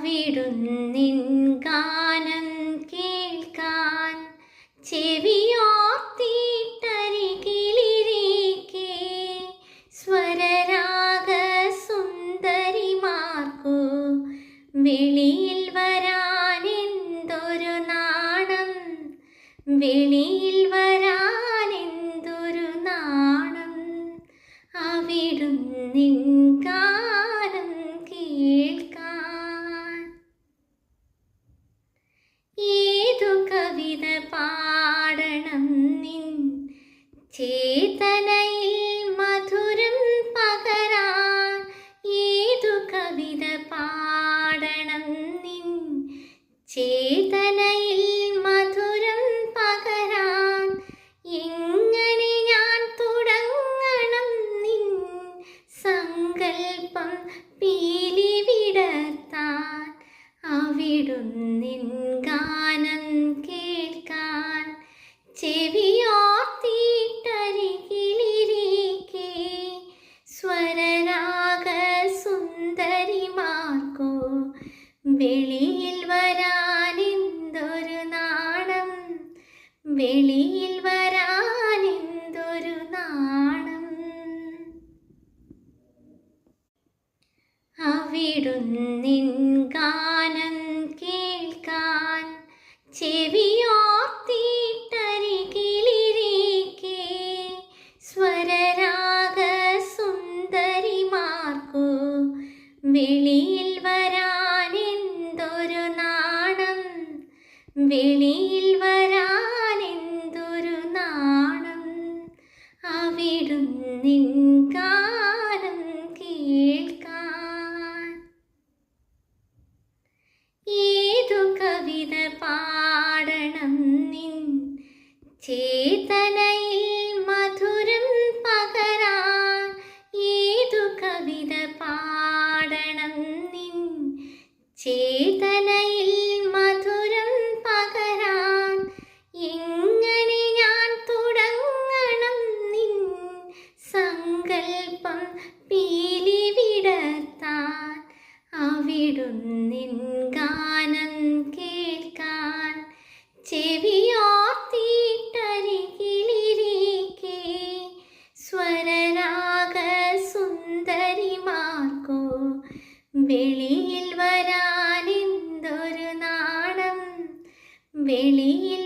അവിടുന്നിൻ ഗാനം കേൾക്കാൻ ചെവിയോർത്തിട്ടരികിലിരിക്കെ സ്വരരാഗ സുന്ദരിമാർക്കു വെളിയിൽ വരാനെന്തൊരു നാണം, വെളിയിൽ വരാനെന്തൊരു നാണം. അവിടുന്നിൻ ഗാനം കേൾക്കാൻ ഏതു കവിത പാടണം നിൻ ചേതനയിൽ മധുരം പകരാൻ, ഏതു കവിത പാടണം നിൻ ചേതനയിൽ മധുരം പകരാൻ. എങ്ങനെ ഞാൻ തുടങ്ങണം നിൻ സങ്കൽപ്പം പീലി വിടർത്താൻ. അവിടുന്നിൻ ഗാനം കേൾക്കാൻ ചെവിയോർത്തിട്ടരികിലിരിക്കെ സ്വരരാഗ സുന്ദരിമാർക്കു വെളിയിൽ വരാനെന്തൊരു നാണം, വെളിയിൽ വരാനെന്തൊരു നാണം. അവിടുന്നിൻ ഗാനം കേൾക്കാൻ ചെവിയോർത്തിട്ടരികിലിരിക്കെ സ്വരരാഗ സുന്ദരിമാർക്കു വെളിയിൽ വരാനെന്തൊരു നാണം, വെളിയിൽ വരാനെന്തൊരു നാണം. അവിടുന്നിൻ ഗാനം കേൾക്കാൻ ഏതു കവിത പാടണം നിൻ ചേതനയിൽ മധുരം പകരാൻ, ഏതു കവിത പാടണം നിൻ ചേതനയിൽ മധുരം പകരാൻ. എങ്ങനെ ഞാൻ തുടങ്ങണം നിൻ സങ്കൽപ്പം പീലി വിടർത്താൻ. അവിടുന്നിൻ ഗാനം കേൾക്കാൻ ചെവിയോർത്തിട്ടരികിലിരിക്കെ സ്വരരാഗ സുന്ദരിമാർക്കു വെളിയിൽ വരാനെന്തൊരു നാണം, വെളിയിൽ